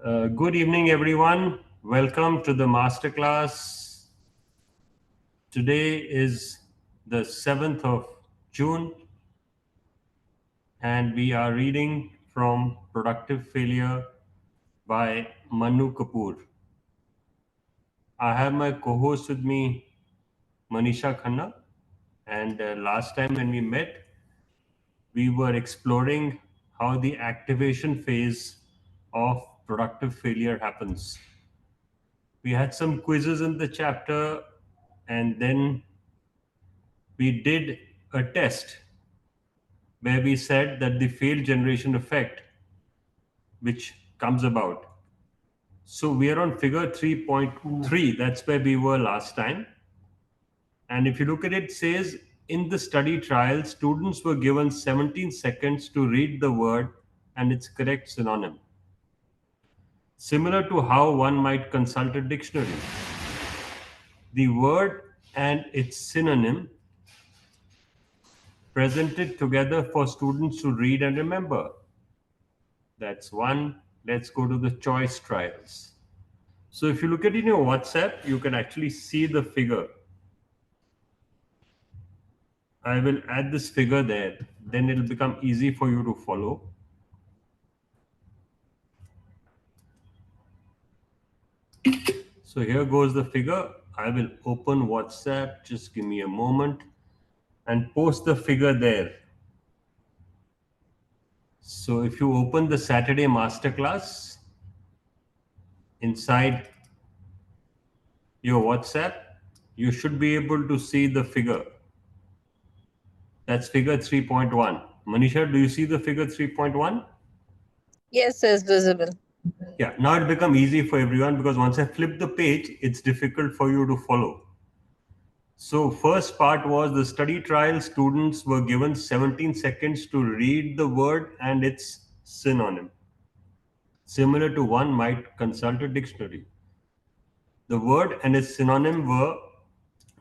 Good evening, everyone. Welcome to the Masterclass. Today is the 7th of June, and we are reading from Productive Failure by Manu Kapur. I have my co host with me, Manisha Khanna, and last time when we met, we were exploring how the activation phase of productive failure happens. We had some quizzes in the chapter, and then we did a test where we said that the failed generation effect which comes about. So we are on figure 3.3. That's where we were last time. And if you look at it, it says in the study trial, students were given 17 seconds to read the word and its correct synonym. Similar to how one might consult a dictionary, the word and its synonym presented together for students to read and remember. That's one. Let's go to the choice trials. So if you look at it in your WhatsApp, you can actually see the figure. I will add this figure there. Then it'll become easy for you to follow. So here goes the figure. I will open WhatsApp. Just give me a moment and post the figure there. So if you open the Saturday masterclass inside your WhatsApp, you should be able to see the figure. That's figure 3.1. Manisha, do you see the figure 3.1? Yes, it's visible. Yeah, now it become easy for everyone because once I flip the page, it's difficult for you to follow. So first part was the study trial students were given 17 seconds to read the word and its synonym. Similar to one might consult a dictionary. The word and its synonym were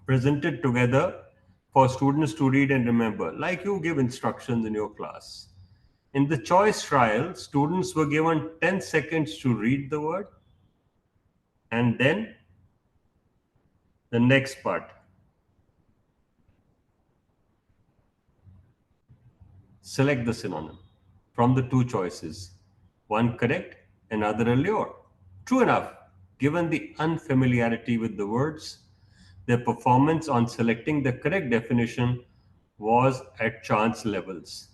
presented together for students to read and remember, like you give instructions in your class. In the choice trial, students were given 10 seconds to read the word and then the next part. Select the synonym from the two choices, one correct, another a lure. True enough, given the unfamiliarity with the words, their performance on selecting the correct definition was at chance levels.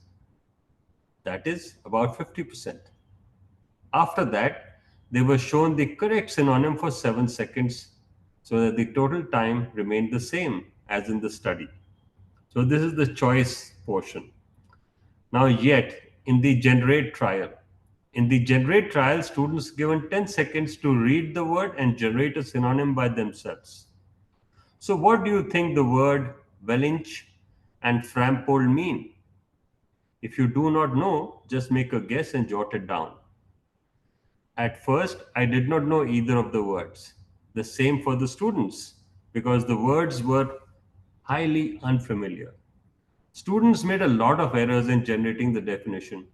That is about 50%. After that, they were shown the correct synonym for 7 seconds so that the total time remained the same as in the study. So this is the choice portion. Now yet, in the generate trial, students given 10 seconds to read the word and generate a synonym by themselves. So what do you think the word Wellinch and Frampold mean? If you do not know, just make a guess and jot it down. At first, I did not know either of the words. The same for the students, because the words were highly unfamiliar. Students made a lot of errors in generating the definition,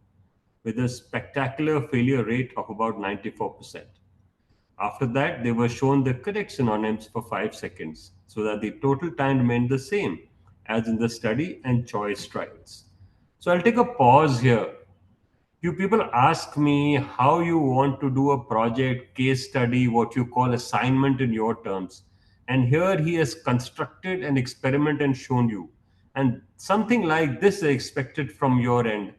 with a spectacular failure rate of about 94%. After that, they were shown the correct synonyms for 5 seconds, so that the total time remained the same as in the study and choice trials. So I'll take a pause here. You people ask me how you want to do a project, case study, what you call assignment in your terms. And here he has constructed an experiment and shown you. And something like this is expected from your end,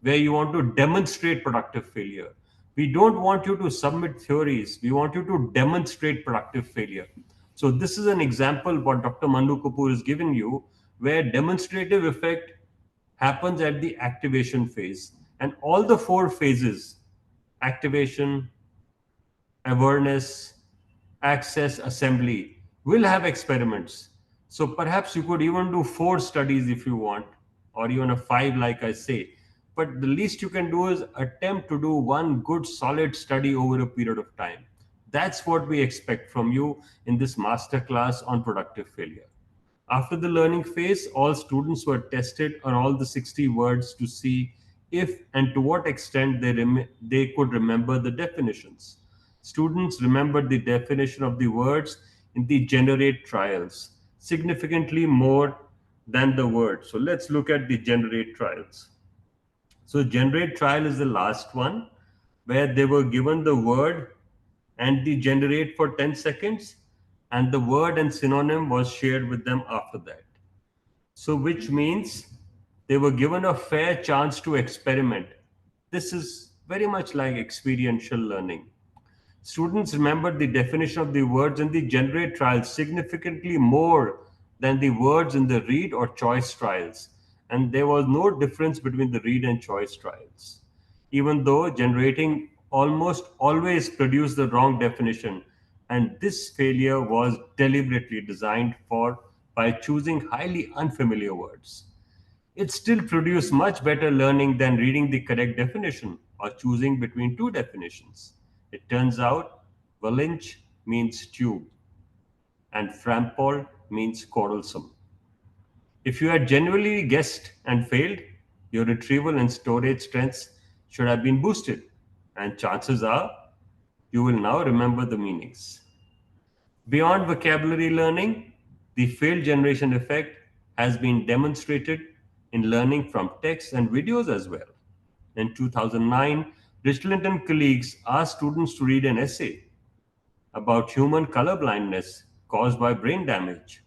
where you want to demonstrate productive failure. We don't want you to submit theories, we want you to demonstrate productive failure. So, this is an example what Dr. Manu Kapur is giving you, where demonstrative effect happens at the activation phase. And all the four phases, activation, awareness, access, assembly, will have experiments. So perhaps you could even do four studies if you want, or even a five, like I say. But the least you can do is attempt to do one good solid study over a period of time. That's what we expect from you in this masterclass on productive failure. After the learning phase, all students were tested on all the 60 words to see if and to what extent they could remember the definitions. Students remembered the definition of the words in the generate trials significantly more than the word. So let's look at the generate trials. So generate trial is the last one where they were given the word and the generate for 10 seconds, and the word and synonym was shared with them after that. So which means they were given a fair chance to experiment. This is very much like experiential learning. Students remembered the definition of the words in the generate trials significantly more than the words in the read or choice trials, and there was no difference between the read and choice trials. Even though generating almost always produced the wrong definition, and this failure was deliberately designed for by choosing highly unfamiliar words. It still produced much better learning than reading the correct definition or choosing between two definitions. It turns out Valinch means tube and Frampol means quarrelsome. If you had genuinely guessed and failed, your retrieval and storage strengths should have been boosted, and chances are you will now remember the meanings. Beyond vocabulary learning, the failed generation effect has been demonstrated in learning from text and videos as well. In 2009, Richland and colleagues asked students to read an essay about human color blindness caused by brain damage.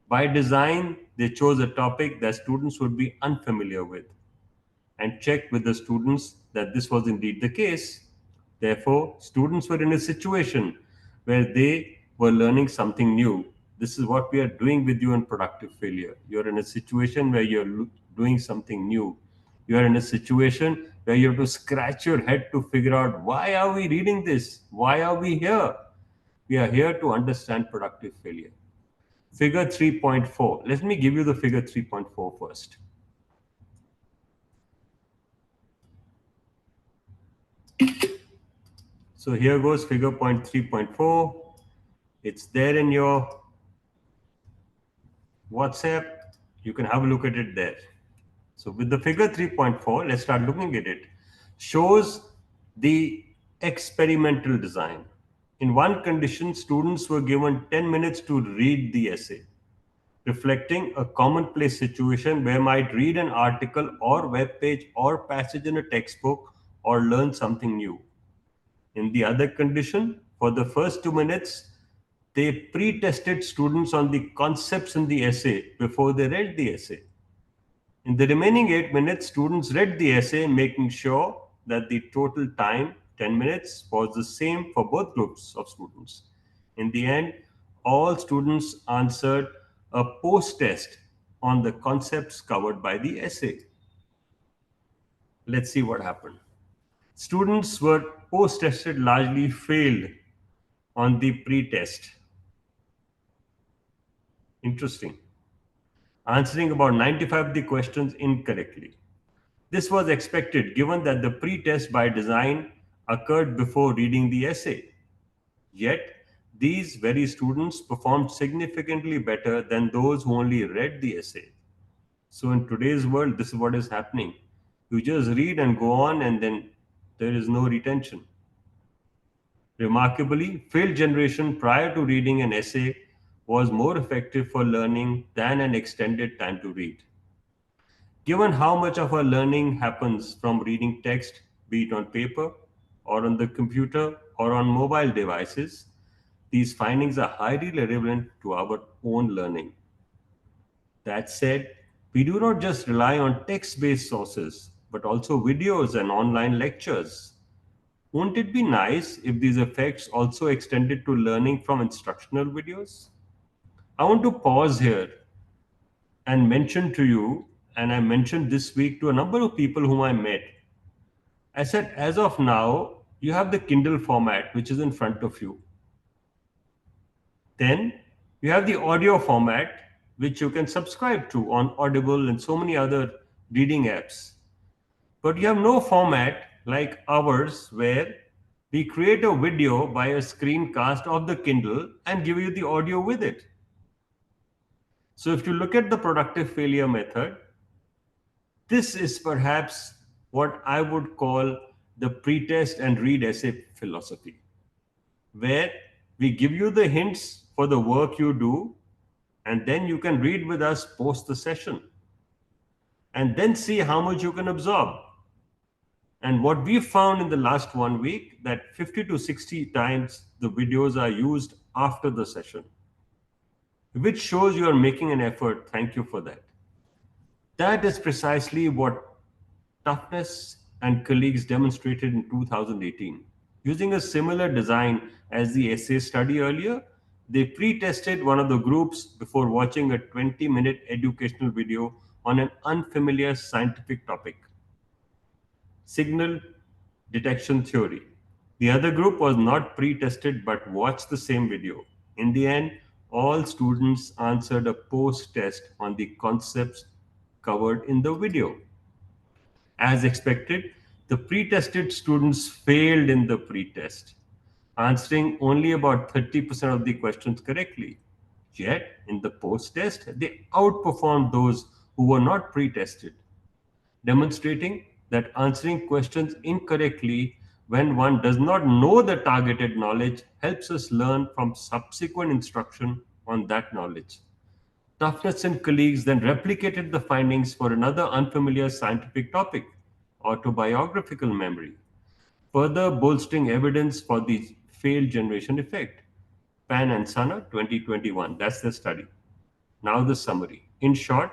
By design, they chose a topic that students would be unfamiliar with and checked with the students that this was indeed the case. Therefore, students were in a situation where they were learning something new. This is what we are doing with you in productive failure. You're in a situation where you're doing something new. You are in a situation where you have to scratch your head to figure out why are we reading this? Why are we here? We are here to understand productive failure. Figure 3.4. Let me give you the figure 3.4 first. So here goes figure point 3.4. It's there in your WhatsApp. You can have a look at it there. So with the figure 3.4, let's start looking at it. Shows the experimental design. In one condition, students were given 10 minutes to read the essay, reflecting a commonplace situation where might read an article or web page or passage in a textbook or learn something new. In the other condition, for the first 2 minutes, they pre tested students on the concepts in the essay before they read the essay. In the remaining 8 minutes, students read the essay, making sure that the total time, 10 minutes, was the same for both groups of students. In the end, all students answered a post test on the concepts covered by the essay. Let's see what happened. Students were post tested largely failed on the pre-test. Interesting. Answering about 95 of the questions incorrectly. This was expected given that the pre-test by design occurred before reading the essay. Yet, these very students performed significantly better than those who only read the essay. So in today's world, this is what is happening. You just read and go on, and then there is no retention. Remarkably, failed generation prior to reading an essay was more effective for learning than an extended time to read. Given how much of our learning happens from reading text, be it on paper or on the computer or on mobile devices, these findings are highly relevant to our own learning. That said, we do not just rely on text based sources, but also videos and online lectures. Wouldn't it be nice if these effects also extended to learning from instructional videos? I want to pause here and mention to you, and I mentioned this week to a number of people whom I met. I said, as of now, you have the Kindle format, which is in front of you. Then you have the audio format, which you can subscribe to on Audible and so many other reading apps. But you have no format like ours where we create a video by a screencast of the Kindle and give you the audio with it. So if you look at the productive failure method, this is perhaps what I would call the pretest and read essay philosophy, where we give you the hints for the work you do, and then you can read with us post the session and then see how much you can absorb. And what we found in the last 1 week that 50 to 60 times the videos are used after the session, which shows you are making an effort. Thank you for that. That is precisely what Toughness and colleagues demonstrated in 2018. Using a similar design as the essay study earlier, they pre tested one of the groups before watching a 20-minute educational video on an unfamiliar scientific topic, signal detection theory. The other group was not pre tested but watched the same video. In the end, all students answered a post test on the concepts covered in the video. As expected, the pre-tested students failed in the pre-test, answering only about 30% of the questions correctly. Yet, in the post-test, they outperformed those who were not pre-tested, demonstrating that answering questions incorrectly when one does not know the targeted knowledge helps us learn from subsequent instruction on that knowledge. Toughness and colleagues then replicated the findings for another unfamiliar scientific topic, autobiographical memory, further bolstering evidence for the failed generation effect. Pan and Sana 2021, that's the study. Now, the summary. In short,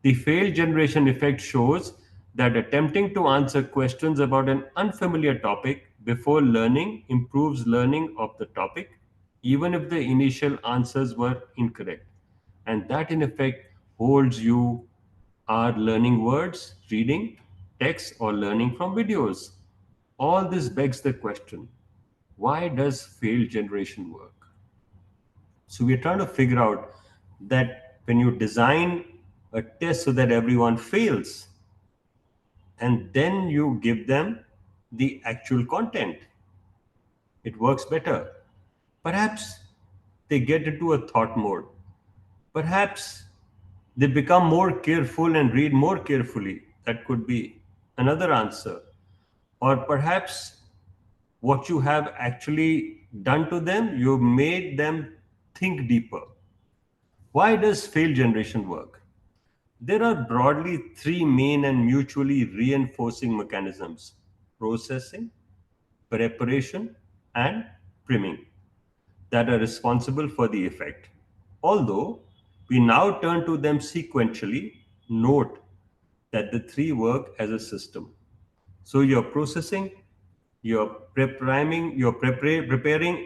the failed generation effect shows that attempting to answer questions about an unfamiliar topic before learning improves learning of the topic, even if the initial answers were incorrect. And that, in effect, holds you are learning words, reading, text, or learning from videos. All this begs the question, why does failed generation work? So we're trying to figure out that when you design a test so that everyone fails, and then you give them the actual content, it works better. Perhaps they get into a thought mode. Perhaps they become more careful and read more carefully. That could be another answer. Or perhaps what you have actually done to them, you've made them think deeper. Why does failed generation work? There are broadly three main and mutually reinforcing mechanisms: processing, preparation, and priming, that are responsible for the effect. Although we now turn to them sequentially, note that the three work as a system. So you're processing, you're preparing,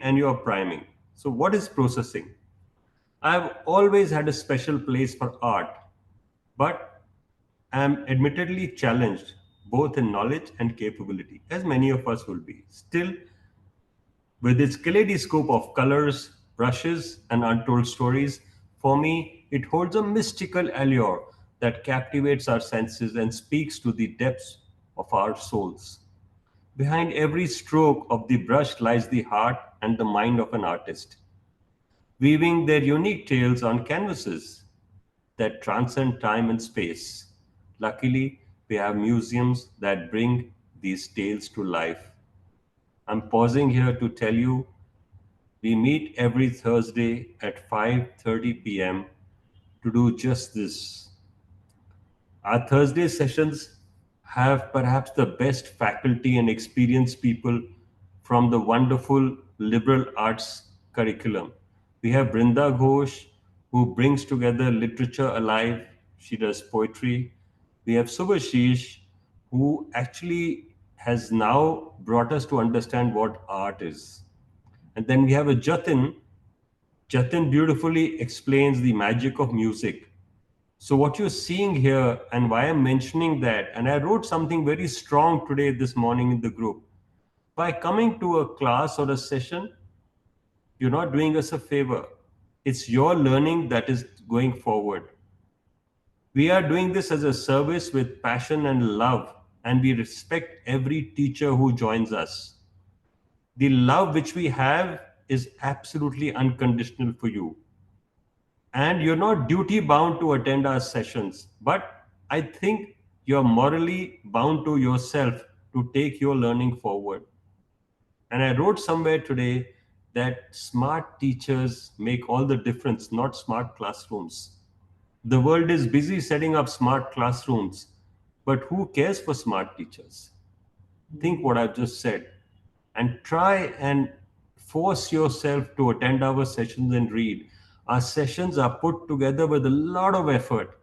and you're priming. So what is processing? I've always had a special place for art, but am admittedly challenged both in knowledge and capability, as many of us will be. Still, with its kaleidoscope of colors, brushes, and untold stories, for me, it holds a mystical allure that captivates our senses and speaks to the depths of our souls. Behind every stroke of the brush lies the heart and the mind of an artist, weaving their unique tales on canvases that transcend time and space. Luckily, we have museums that bring these tales to life. I'm pausing here to tell you we meet every Thursday at 5:30 p.m. to do just this. Our Thursday sessions have perhaps the best faculty and experienced people from the wonderful liberal arts curriculum. We have Brinda Ghosh, who brings together literature alive. She does poetry. We have Subhashish, who actually has now brought us to understand what art is. And then we have a Jatin. Jatin beautifully explains the magic of music. So, what you're seeing here, and why I'm mentioning that, and I wrote something very strong today, this morning in the group. By coming to a class or a session, you're not doing us a favor. It's your learning that is going forward. We are doing this as a service with passion and love, and we respect every teacher who joins us. The love which we have is absolutely unconditional for you. And you're not duty bound to attend our sessions, but I think you're morally bound to yourself to take your learning forward. And I wrote somewhere today that smart teachers make all the difference, not smart classrooms. The world is busy setting up smart classrooms, but who cares for smart teachers? Think what I've just said and try and force yourself to attend our sessions and read. Our sessions are put together with a lot of effort.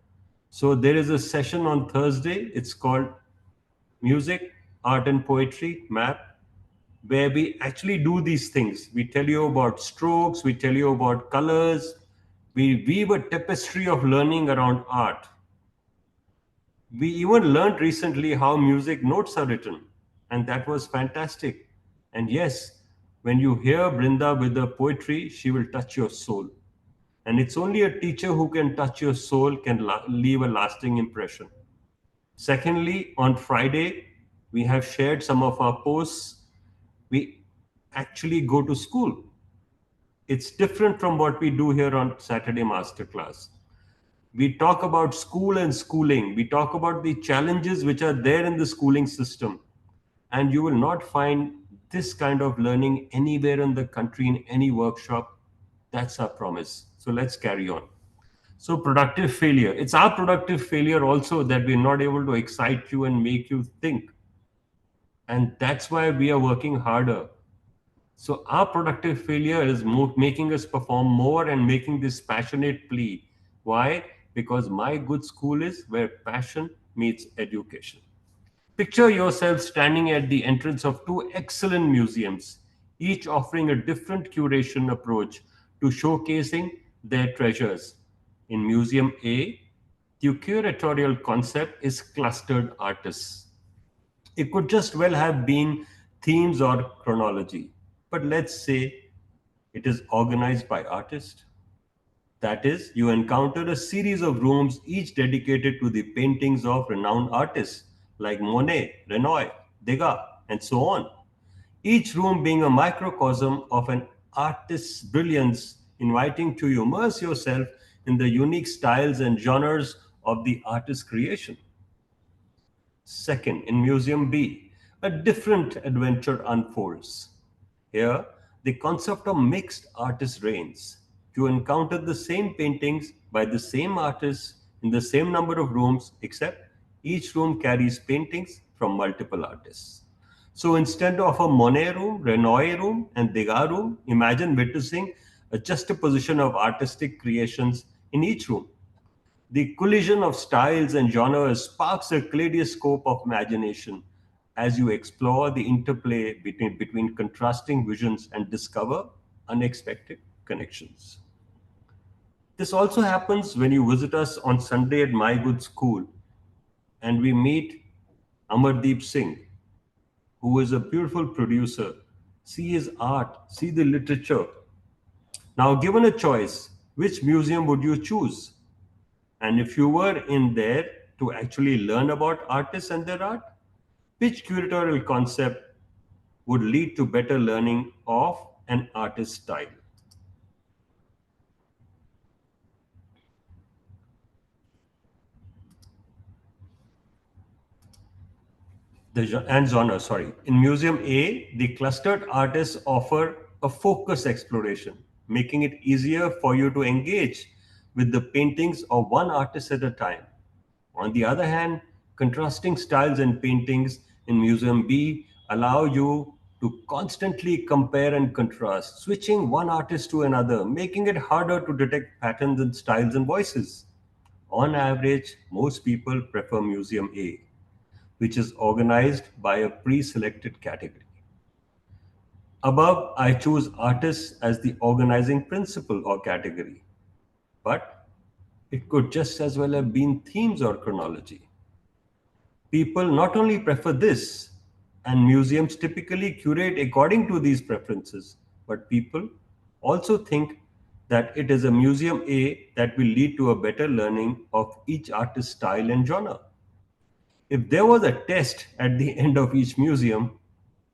So there is a session on Thursday. It's called Music, Art and Poetry Map, where we actually do these things. We tell you about strokes, we tell you about colors, we weave a tapestry of learning around art. We even learned recently how music notes are written, and that was fantastic. And yes, when you hear Brinda with the poetry, she will touch your soul. And it's only a teacher who can touch your soul can leave a lasting impression. Secondly, on Friday, we have shared some of our posts. We actually go to school. It's different from what we do here on Saturday Masterclass. We talk about school and schooling. We talk about the challenges which are there in the schooling system. And you will not find this kind of learning anywhere in the country in any workshop. That's our promise. So let's carry on. So, productive failure. It's our productive failure also that we're not able to excite you and make you think. And that's why we are working harder. So, our productive failure is making us perform more and making this passionate plea. Why? Because my good school is where passion meets education. Picture yourself standing at the entrance of two excellent museums, each offering a different curation approach to showcasing their treasures. In Museum A, the curatorial concept is clustered artists. It could just well have been themes or chronology, but let's say it is organized by artists. That is, you encounter a series of rooms, each dedicated to the paintings of renowned artists like Monet, Renoir, Degas, and so on. Each room being a microcosm of an artist's brilliance, inviting to immerse yourself in the unique styles and genres of the artist's creation. Second, in Museum B, a different adventure unfolds. Here, the concept of mixed artist reigns. You encounter the same paintings by the same artists in the same number of rooms, except each room carries paintings from multiple artists. So instead of a Monet room, Renoir room, and Degas room, imagine witnessing a juxtaposition of artistic creations in each room. The collision of styles and genres sparks a kaleidoscope of imagination as you explore the interplay between contrasting visions and discover unexpected connections. This also happens when you visit us on Sunday at My Good School and we meet Amardeep Singh, who is a beautiful producer. See his art, see the literature. Now, given a choice, which museum would you choose? And if you were in there to actually learn about artists and their art, which curatorial concept would lead to better learning of an artist's style? And genre, sorry. In Museum A, the clustered artists offer a focused exploration, making it easier for you to engage with the paintings of one artist at a time. On the other hand, contrasting styles and paintings in Museum B allow you to constantly compare and contrast, switching one artist to another, making it harder to detect patterns in styles and voices. On average, most people prefer Museum A, which is organized by a pre selected category. Above, I choose artists as the organizing principle or category, but it could just as well have been themes or chronology. People not only prefer this, and museums typically curate according to these preferences, but people also think that it is a museum A that will lead to a better learning of each artist's style and genre. If there was a test at the end of each museum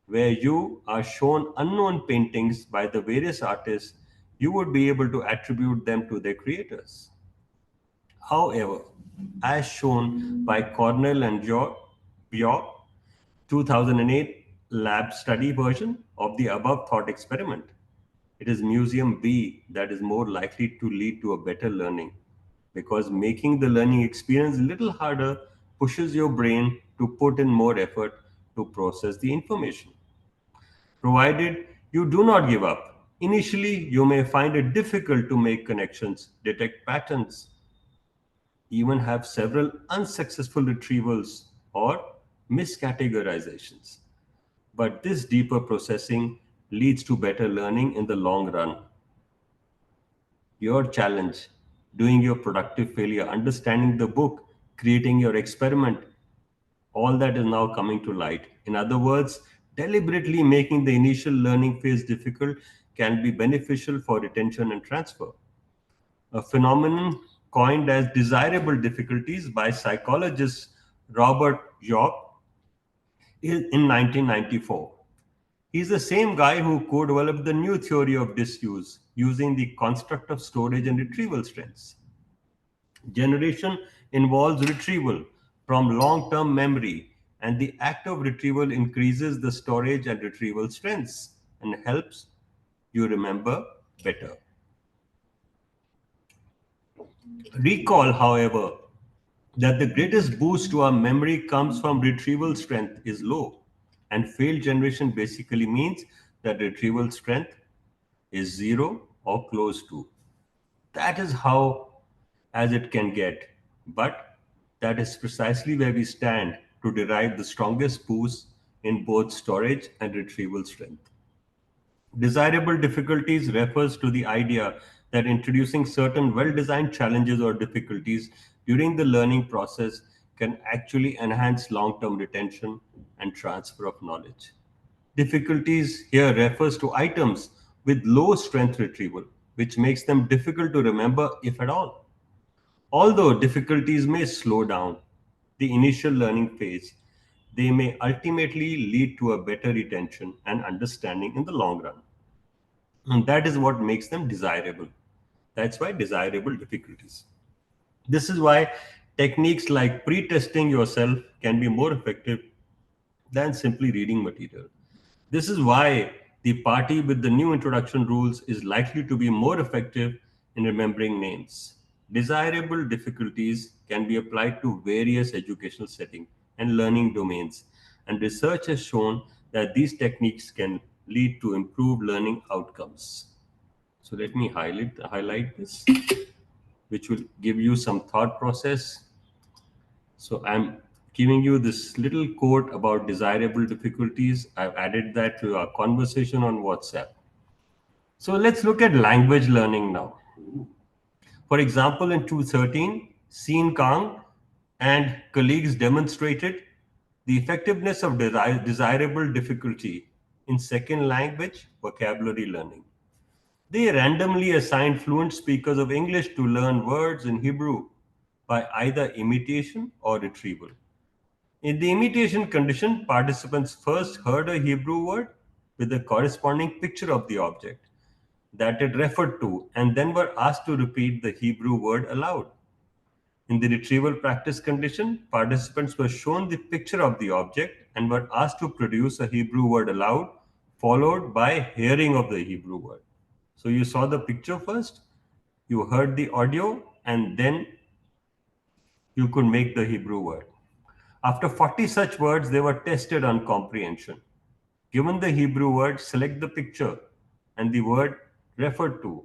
where you are shown unknown paintings by the various artists, you would be able to attribute them to their creators. However, as shown by Cornell and Bjork 2008 lab study version of the above thought experiment. It is museum B that is more likely to lead to a better learning because making the learning experience a little harder pushes your brain to put in more effort to process the information. Provided you do not give up. Initially, you may find it difficult to make connections, detect patterns, even have several unsuccessful retrievals or miscategorizations. But this deeper processing leads to better learning in the long run. Your challenge, doing your productive failure, understanding the book, creating your experiment, all that is now coming to light. In other words, deliberately making the initial learning phase difficult can be beneficial for retention and transfer. A phenomenon coined as desirable difficulties by psychologist Robert York in 1994. He's the same guy who co-developed the new theory of disuse using the construct of storage and retrieval strengths. Generation involves retrieval from long-term memory, and the act of retrieval increases the storage and retrieval strengths and helps you remember better. Recall, however, that the greatest boost to our memory comes from retrieval strength is low, and failed generation basically means that retrieval strength is zero or close to. That is how as it can get, but that is precisely where we stand to derive the strongest boost in both storage and retrieval strength. Desirable difficulties refers to the idea that introducing certain well-designed challenges or difficulties during the learning process can actually enhance long-term retention and transfer of knowledge. Difficulties here refers to items with low strength retrieval, which makes them difficult to remember if at all. Although difficulties may slow down the initial learning phase, they may ultimately lead to a better retention and understanding in the long run. And that is what makes them desirable. That's why desirable difficulties. This is why techniques like pre testing yourself can be more effective than simply reading material. This is why the party with the new introduction rules is likely to be more effective in remembering names. Desirable difficulties can be applied to various educational settings and learning domains, and research has shown that these techniques can lead to improved learning outcomes. So let me highlight this, which will give you some thought process. So I'm giving you this little quote about desirable difficulties. I've added that to our conversation on WhatsApp. So let's look at language learning now. For example, in 2013, Sean Kang and colleagues demonstrated the effectiveness of desirable difficulty in second language vocabulary learning. They randomly assigned fluent speakers of English to learn words in Hebrew by either imitation or retrieval. In the imitation condition, participants first heard a Hebrew word with a corresponding picture of the object that it referred to and then were asked to repeat the Hebrew word aloud. In the retrieval practice condition, participants were shown the picture of the object and were asked to produce a Hebrew word aloud, followed by hearing of the Hebrew word. So you saw the picture first, you heard the audio, and then you could make the Hebrew word. After 40 such words, they were tested on comprehension. Given the Hebrew word, select the picture and the word referred to.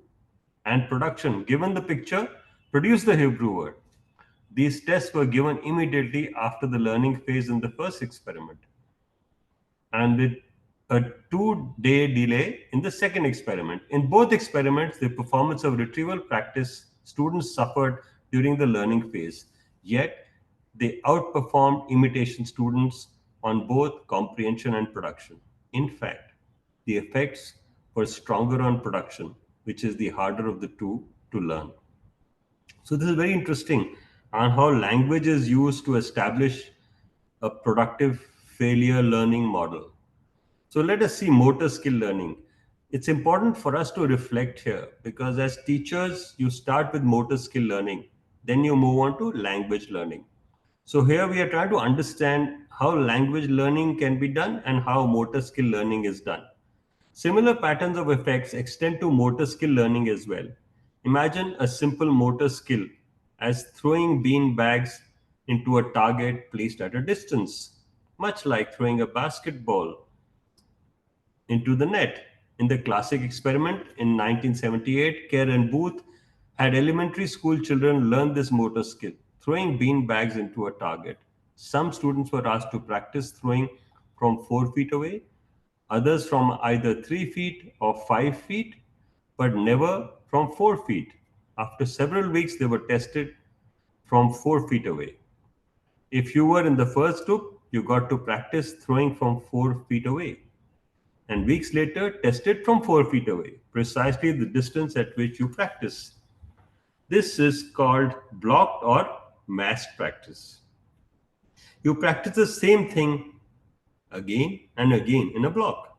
And production, given the picture, produce the Hebrew word. These tests were given immediately after the learning phase in the first experiment, and with a 2-day delay in the second experiment. In both experiments, the performance of retrieval practice students suffered during the learning phase, yet they outperformed imitation students on both comprehension and production. In fact, the effects were stronger on production, which is the harder of the two to learn. So this is very interesting on how language is used to establish a productive failure learning model. So let us see motor skill learning. It's important for us to reflect here because as teachers, you start with motor skill learning, Then you move on to language learning. So here we are trying to understand how language learning can be done and how motor skill learning is done. Similar patterns of effects extend to motor skill learning as well. Imagine a simple motor skill as throwing bean bags into a target placed at a distance, much like throwing a basketball into the net. In the classic experiment in 1978, Kerr and Booth had elementary school children learn this motor skill, throwing bean bags into a target. Some students were asked to practice throwing from 4 feet away, others from either 3 feet or 5 feet, but never from 4 feet. After several weeks, they were tested from 4 feet away. If you were in the first group, you got to practice throwing from 4 feet away, and weeks later tested from 4 feet away, precisely the distance at which you practice. This is called blocked or massed practice. You practice the same thing again and again in a block.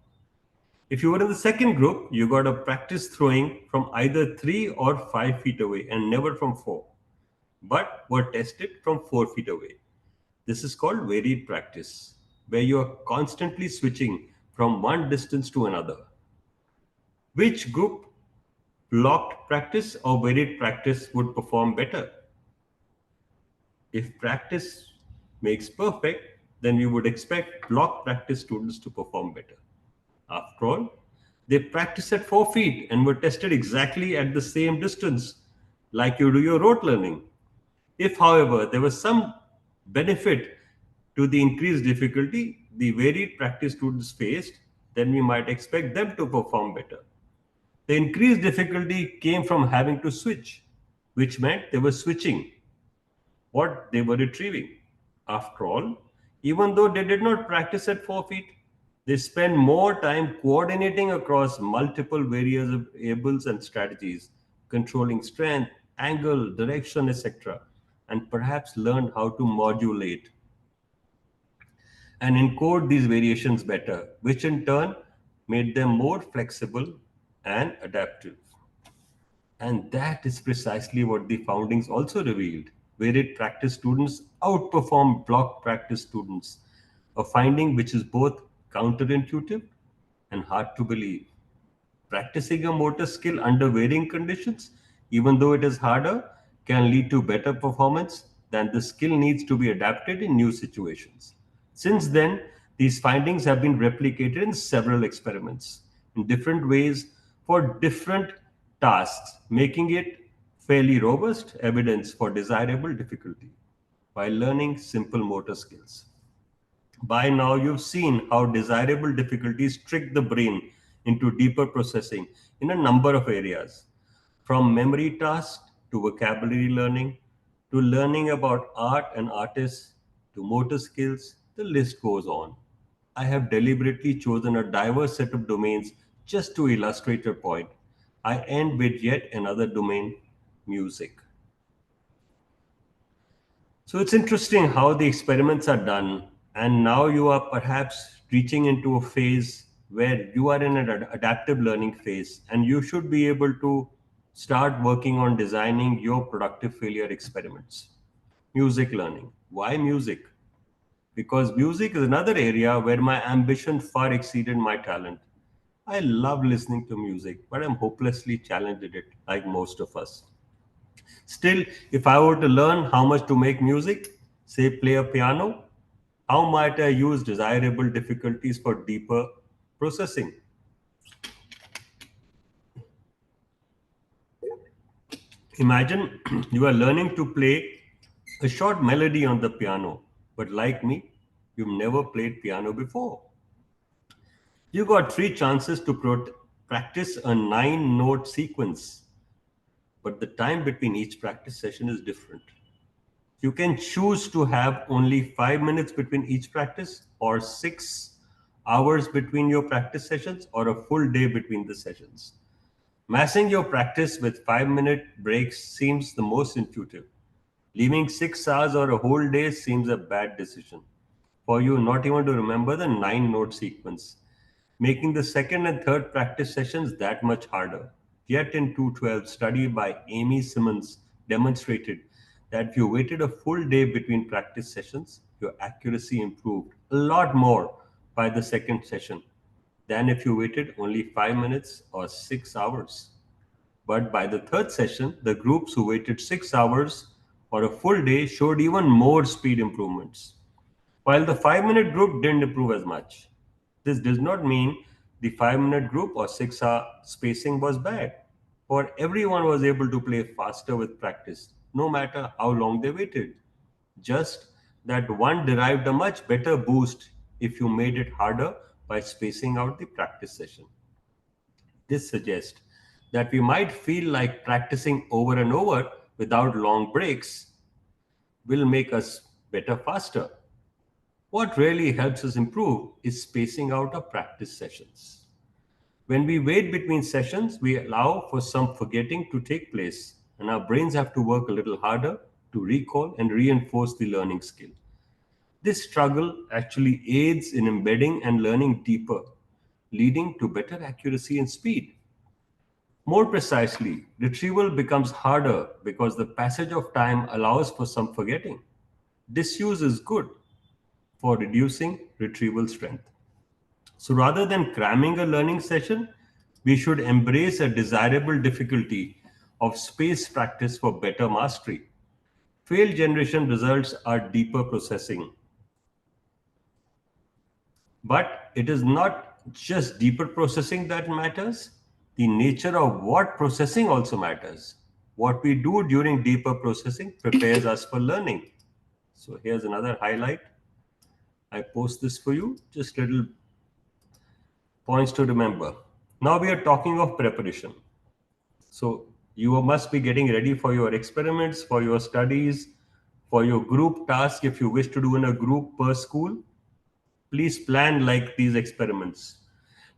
If you were in the second group, you got to practice throwing from either 3 or 5 feet away and never from 4, but were tested from 4 feet away. This is called varied practice, where you are constantly switching from one distance to another. Which group, blocked practice or varied practice, would perform better? If practice makes perfect, then we would expect block practice students to perform better. After all, they practice at 4 feet and were tested exactly at the same distance, like you do your rote learning. If, however, there was some benefit to the increased difficulty the varied practice students faced, then we might expect them to perform better. The increased difficulty came from having to switch, which meant they were switching what they were retrieving. After all, even though they did not practice at 4 feet, they spent more time coordinating across multiple variables and strategies, controlling strength, angle, direction, etc., and perhaps learned how to modulate and encode these variations better, which in turn made them more flexible and adaptive. And that is precisely what the foundings also revealed. Varied practice students outperform block practice students, a finding which is both counterintuitive and hard to believe. Practicing a motor skill under varying conditions, even though it is harder, can lead to better performance than the skill needs to be adapted in new situations. Since then, these findings have been replicated in several experiments in different ways for different tasks, making it fairly robust evidence for desirable difficulty while learning simple motor skills. By now, you've seen how desirable difficulties trick the brain into deeper processing in a number of areas, from memory tasks to vocabulary learning to learning about art and artists to motor skills. The list goes on. I have deliberately chosen a diverse set of domains just to illustrate your point. I end with yet another domain, music. So it's interesting how the experiments are done, and now you are perhaps reaching into a phase where you are in an adaptive learning phase, and you should be able to start working on designing your productive failure experiments. Music learning. Why music? Because music is another area where my ambition far exceeded my talent. I love listening to music, but I'm hopelessly challenged at it, like most of us. Still, if I were to learn how much to make music, say play a piano, how might I use desirable difficulties for deeper processing? Imagine you are learning to play a short melody on the piano, but like me, you've never played piano before. You got three chances to practice a 9 note sequence, but the time between each practice session is different. You can choose to have only 5 minutes between each practice, or 6 hours between your practice sessions, or a full day between the sessions. Massing your practice with 5 minute breaks seems the most intuitive. Leaving 6 hours or a whole day seems a bad decision for you not even to remember the 9 note sequence, making the second and third practice sessions that much harder. Yet in 212, study by Amy Simmons demonstrated that if you waited a full day between practice sessions, your accuracy improved a lot more by the second session than if you waited only 5 minutes or 6 hours. But by the third session, the groups who waited 6 hours or a full day showed even more speed improvements, while the 5 minute group didn't improve as much. This does not mean the 5 minute group or 6 hour spacing was bad, for everyone was able to play faster with practice, no matter how long they waited. Just that one derived a much better boost if you made it harder by spacing out the practice session. This suggests that we might feel like practicing over and over without long breaks will make us better faster. What really helps us improve is spacing out our practice sessions. When we wait between sessions, we allow for some forgetting to take place, and our brains have to work a little harder to recall and reinforce the learning skill. This struggle actually aids in embedding and learning deeper, leading to better accuracy and speed. More precisely, retrieval becomes harder because the passage of time allows for some forgetting. Disuse is good for reducing retrieval strength. So rather than cramming a learning session, we should embrace a desirable difficulty of space practice for better mastery. Failed generation results are deeper processing, but it is not just deeper processing that matters. The nature of what processing also matters. What we do during deeper processing prepares us for learning. So here's another highlight. I post this for you. Just little points to remember. Now we are talking of preparation. So you must be getting ready for your experiments, for your studies, for your group task. If you wish to do in a group per school, please plan like these experiments.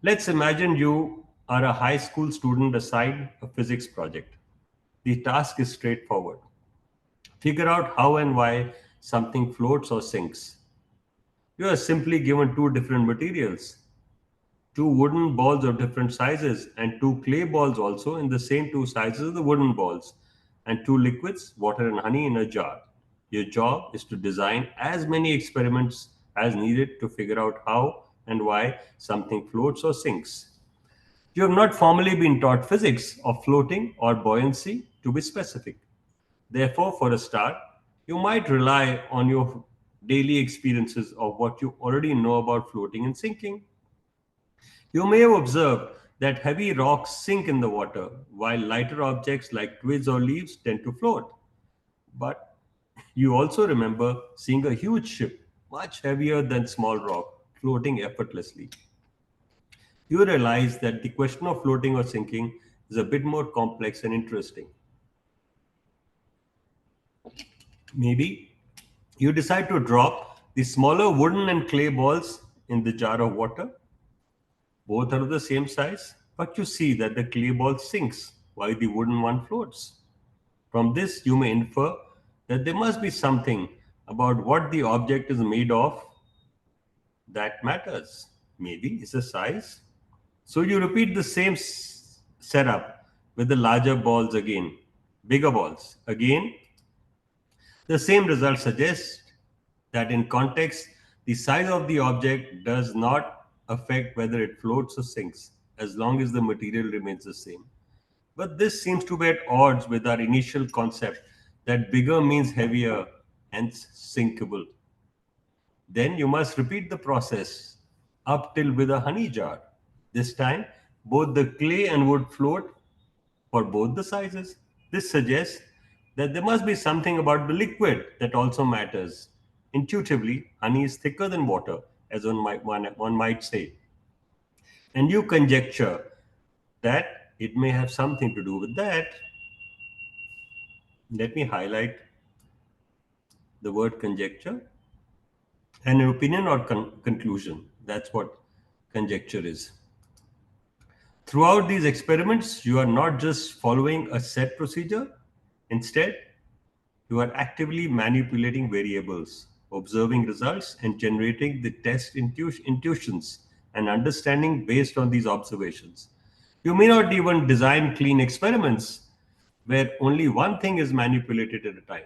Let's imagine you are a high school student assigned a physics project. The task is straightforward. Figure out how and why something floats or sinks. You are simply given two different materials, two wooden balls of different sizes, and two clay balls also in the same two sizes of the wooden balls, and two liquids, water and honey, in a jar. Your job is to design as many experiments as needed to figure out how and why something floats or sinks. You have not formally been taught physics of floating or buoyancy, to be specific. Therefore, for a start, you might rely on your daily experiences of what you already know about floating and sinking. You may have observed that heavy rocks sink in the water, while lighter objects like twigs or leaves tend to float. But you also remember seeing a huge ship, much heavier than small rock, floating effortlessly. You realize that the question of floating or sinking is a bit more complex and interesting. Maybe you decide to drop the smaller wooden and clay balls in the jar of water. Both are of the same size, but you see that the clay ball sinks while the wooden one floats. From this, you may infer that there must be something about what the object is made of that matters. Maybe it's the size. So you repeat the same setup with the larger balls again, bigger balls. Again, the same result suggests that in context, the size of the object does not affect whether it floats or sinks, as long as the material remains the same. But this seems to be at odds with our initial concept that bigger means heavier, hence sinkable. Then you must repeat the process up till with a honey jar. This time, both the clay and wood float for both the sizes. This suggests that there must be something about the liquid that also matters. Intuitively, honey is thicker than water, as one might say, and you conjecture that it may have something to do with that. Let me highlight the word conjecture. An opinion or conclusion. That's what conjecture is. Throughout these experiments, you are not just following a set procedure. Instead, you are actively manipulating variables, observing results, and generating the test intuitions and understanding based on these observations. You may not even design clean experiments where only one thing is manipulated at a time.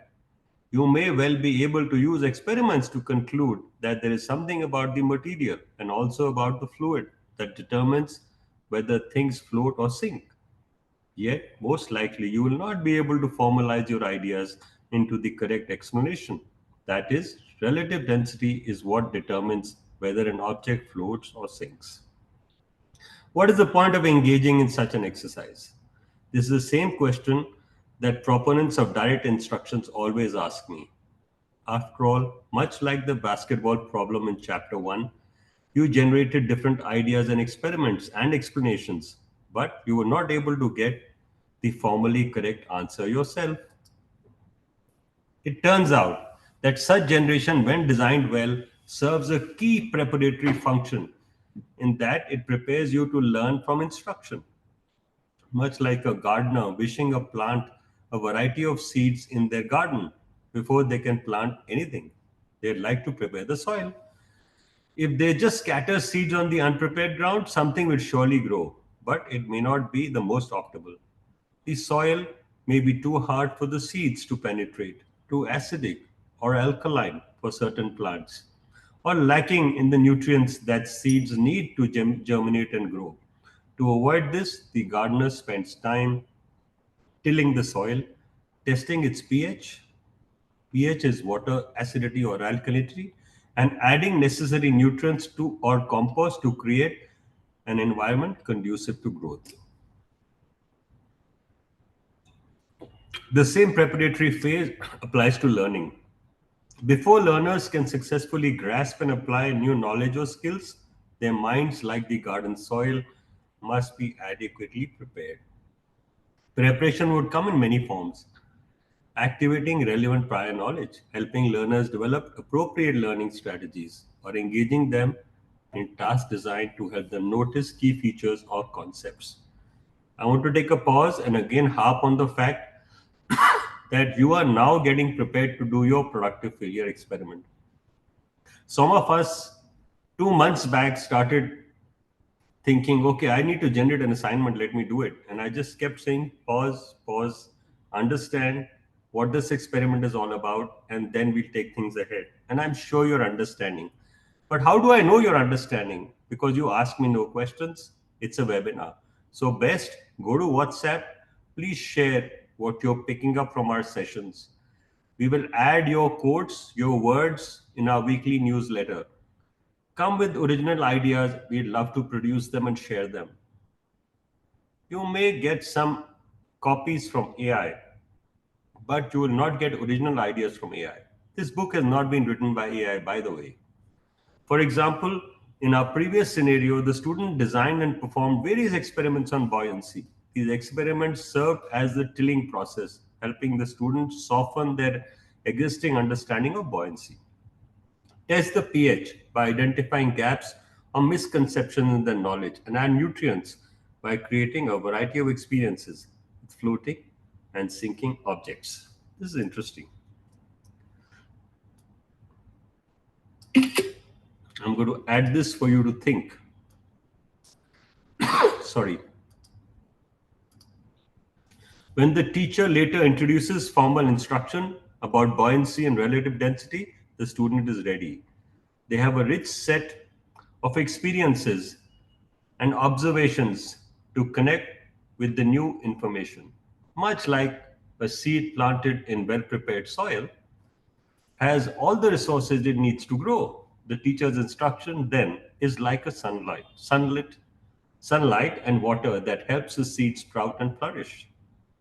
You may well be able to use experiments to conclude that there is something about the material and also about the fluid that determines whether things float or sink. Yet, most likely, you will not be able to formalize your ideas into the correct explanation. That is, relative density is what determines whether an object floats or sinks. What is the point of engaging in such an exercise? This is the same question that proponents of direct instructions always ask me. After all, much like the basketball problem in chapter 1, you generated different ideas and experiments and explanations, but you were not able to get the formally correct answer yourself. It turns out that such generation, when designed well, serves a key preparatory function in that it prepares you to learn from instruction. Much like a gardener wishing a plant a variety of seeds in their garden before they can plant anything. They'd like to prepare the soil. If they just scatter seeds on the unprepared ground, something will surely grow, but it may not be the most optimal. The soil may be too hard for the seeds to penetrate, too acidic or alkaline for certain plants, or lacking in the nutrients that seeds need to germinate and grow. To avoid this, the gardener spends time tilling the soil, testing its pH. pH is water acidity or alkalinity, and adding necessary nutrients to or compost to create an environment conducive to growth. The same preparatory phase applies to learning. Before learners can successfully grasp and apply new knowledge or skills, their minds, like the garden soil, must be adequately prepared. Preparation would come in many forms: activating relevant prior knowledge, helping learners develop appropriate learning strategies, or engaging them in tasks designed to help them notice key features or concepts. I want to take a pause and again harp on the fact that you are now getting prepared to do your productive failure experiment. Some of us 2 months back started thinking, okay, I need to generate an assignment, let me do it. And I just kept saying, pause, pause, understand what this experiment is all about, and then we'll take things ahead. And I'm sure you're understanding. But how do I know you're understanding? Because you ask me no questions. It's a webinar. So, best go to WhatsApp. Please share what you're picking up from our sessions. We will add your quotes, your words in our weekly newsletter. Come with original ideas. We'd love to produce them and share them. You may get some copies from AI, but you will not get original ideas from AI. This book has not been written by AI, by the way. For example, in our previous scenario, the student designed and performed various experiments on buoyancy. These experiments served as the tilling process, helping the students soften their existing understanding of buoyancy. Test the pH by identifying gaps or misconceptions in the knowledge, and add nutrients by creating a variety of experiences with floating and sinking objects. This is interesting. I'm going to add this for you to think. Sorry. When the teacher later introduces formal instruction about buoyancy and relative density, the student is ready. They have a rich set of experiences and observations to connect with the new information. Much like a seed planted in well prepared soil has all the resources it needs to grow. The teacher's instruction then is like a sunlight and water that helps the seed sprout and flourish.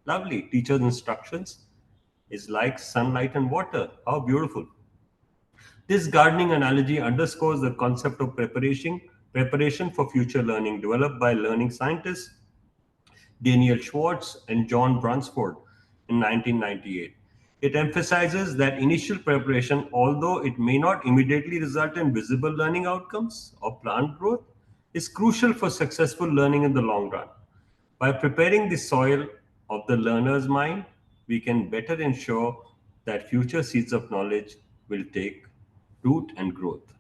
Lovely. Teacher's instructions is like sunlight and water. How beautiful. This gardening analogy underscores the concept of preparation for future learning developed by learning scientists Daniel Schwartz and John Bransford in 1998. It emphasizes that initial preparation, although it may not immediately result in visible learning outcomes or plant growth, is crucial for successful learning in the long run. By preparing the soil of the learner's mind, we can better ensure that future seeds of knowledge will take root and growth.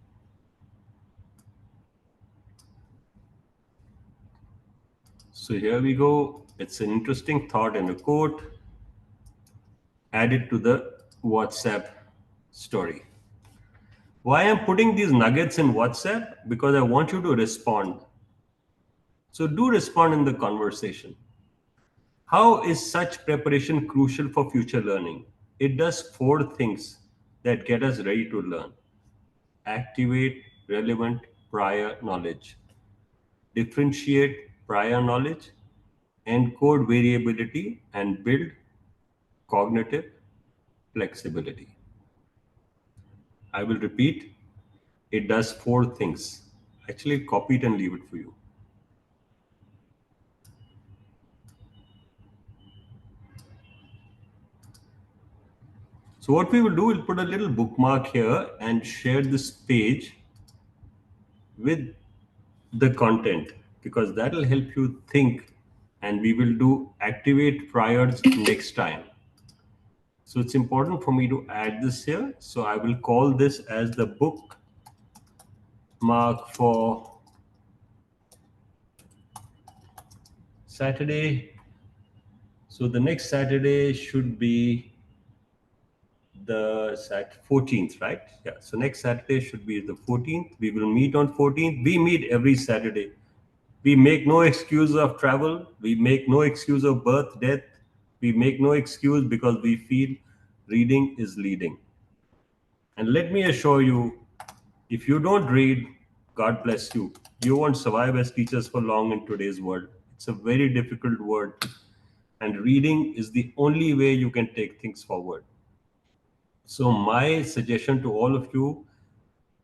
So here we go. It's an interesting thought and a quote added to the WhatsApp story. Why I'm putting these nuggets in WhatsApp? Because I want you to respond. So do respond in the conversation. How is such preparation crucial for future learning? It does four things that get us ready to learn: activate relevant prior knowledge, differentiate prior knowledge, encode variability, and build cognitive flexibility. I will repeat, it does four things. Actually, copy it and leave it for you. So, what we will do, we'll put a little bookmark here and share this page with the content because that will help you think, and we will do activate priors next time. So it's important for me to add this here. So I will call this as the bookmark for Saturday. So the next Saturday should be the 14th, right? Yeah. So next Saturday should be the 14th. We will meet on 14th. We meet every Saturday. We make no excuse of travel. We make no excuse of birth, death. We make no excuse because we feel reading is leading. And let me assure you, if you don't read, God bless you. You won't survive as teachers for long in today's world. It's a very difficult world, and reading is the only way you can take things forward. So, my suggestion to all of you,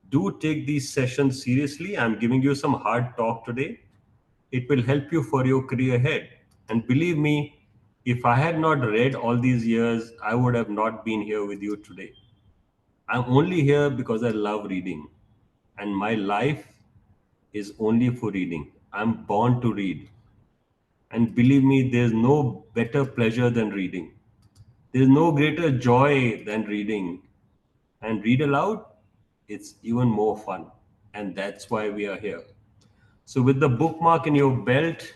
do take these sessions seriously. I'm giving you some hard talk today. It will help you for your career ahead. And believe me, if I had not read all these years, I would have not been here with you today. I'm only here because I love reading, and my life is only for reading. I'm born to read. And believe me, there's no better pleasure than reading. There's no greater joy than reading. And read aloud, it's even more fun. And that's why we are here. So, with the bookmark in your belt,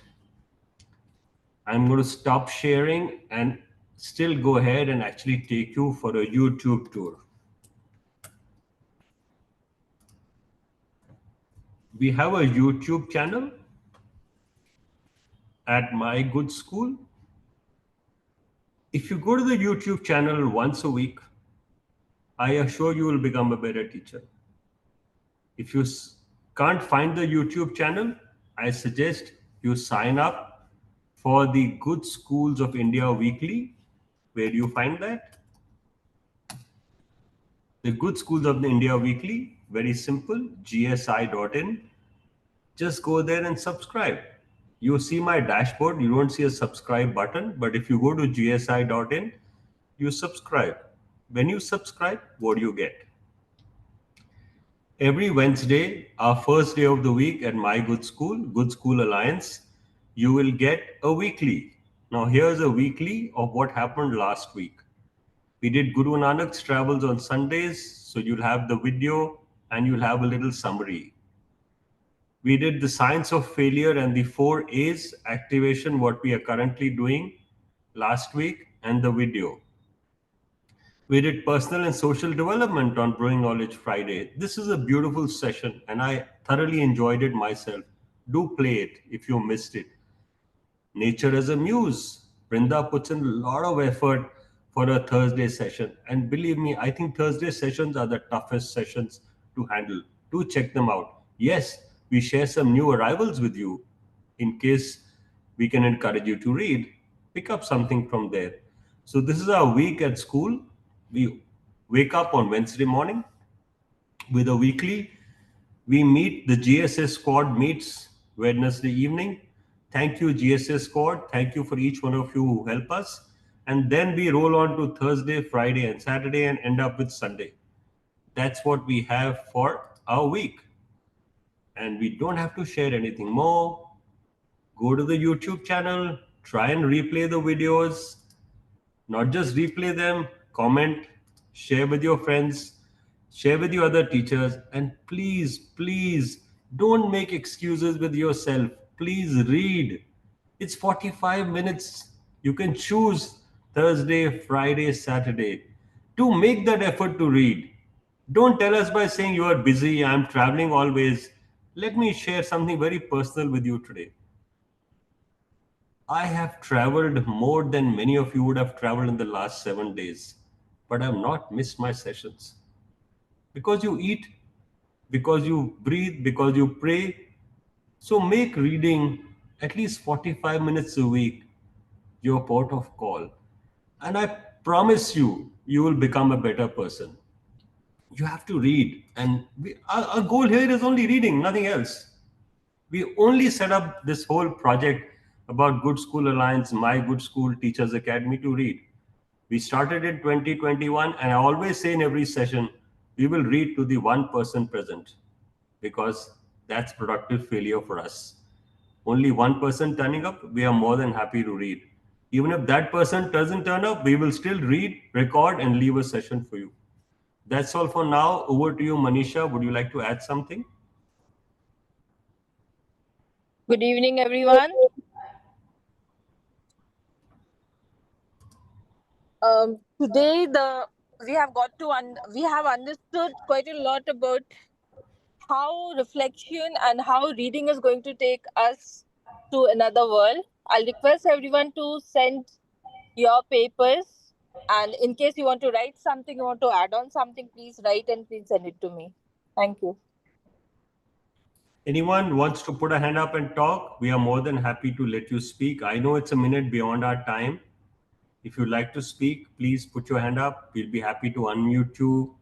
I'm going to stop sharing and still go ahead and actually take you for a YouTube tour. We have a YouTube channel at My Good School. If you go to the YouTube channel once a week, I assure you will become a better teacher. If you can't find the YouTube channel, I suggest you sign up for the Good Schools of India Weekly. Where do you find that? The Good Schools of the India Weekly, very simple, gsi.in. Just go there and subscribe. You see my dashboard, you don't see a subscribe button, but if you go to gsi.in, you subscribe. When you subscribe, what do you get? Every Wednesday, our first day of the week at My Good School Alliance, you will get a weekly. Now, here's a weekly of what happened last week. We did Guru Nanak's travels on Sundays, so you'll have the video and you'll have a little summary. We did the science of failure and the 4 A's activation, what we are currently doing last week, and the video. We did personal and social development on Growing Knowledge Friday. This is a beautiful session and I thoroughly enjoyed it myself. Do play it if you missed it. Nature as a muse. Brinda puts in a lot of effort for a Thursday session. And believe me, I think Thursday sessions are the toughest sessions to handle. Do check them out. Yes, we share some new arrivals with you in case we can encourage you to read. Pick up something from there. So, this is our week at school. We wake up on Wednesday morning with a weekly. We meet, the GSS squad meets Wednesday evening. Thank you, GSS squad. Thank you for each one of you who help us. And then we roll on to Thursday, Friday, and Saturday and end up with Sunday. That's what we have for our week. And we don't have to share anything more. Go to the YouTube channel, try and replay the videos, not just replay them, comment, share with your friends, share with your other teachers, and please, please don't make excuses with yourself. Please read. It's 45 minutes. You can choose Thursday, Friday, Saturday. To make that effort to read. Don't tell us by saying you are busy, I'm traveling always. Let me share something very personal with you today. I have traveled more than many of you would have traveled in the last 7 days, but I have not missed my sessions. Because you eat, because you breathe, because you pray. So make reading at least 45 minutes a week your port of call. And I promise you, you will become a better person. You have to read. And our goal here is only reading, nothing else. We only set up this whole project about Good School Alliance, My Good School Teachers Academy to read. We started in 2021, and I always say in every session, we will read to the one person present because that's productive failure for us. Only one person turning up, we are more than happy to read. Even if that person doesn't turn up, we will still read, record, and leave a session for you. That's all for now. Over to you, Manisha. Would you like to add something? Good evening, everyone. Today, the we have got to we have understood quite a lot about how reflection and how reading is going to take us to another world. I'll request everyone to send your papers, and in case you want to write something, you want to add on something, please write and please send it to me. Thank you. Anyone wants to put a hand up and talk? We are more than happy to let you speak. I know it's a minute beyond our time. If you'd like to speak, please put your hand up. We'll be happy to unmute you.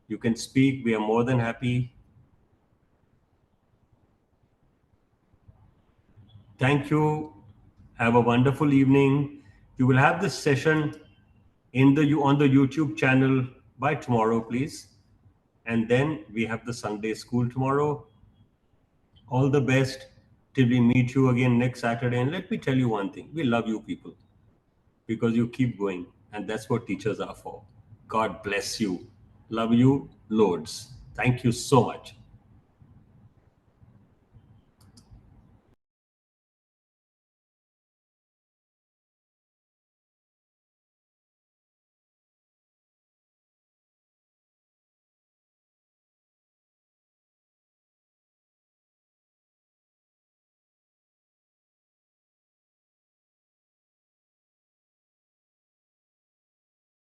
You can speak. We are more than happy. Thank you. Have a wonderful evening. You will have this session in the on the YouTube channel by tomorrow, please. And then we have the Sunday school tomorrow. All the best till we meet you again next Saturday. And let me tell you one thing: we love you people because you keep going, and that's what teachers are for. God bless you. Love you loads. Thank you so much.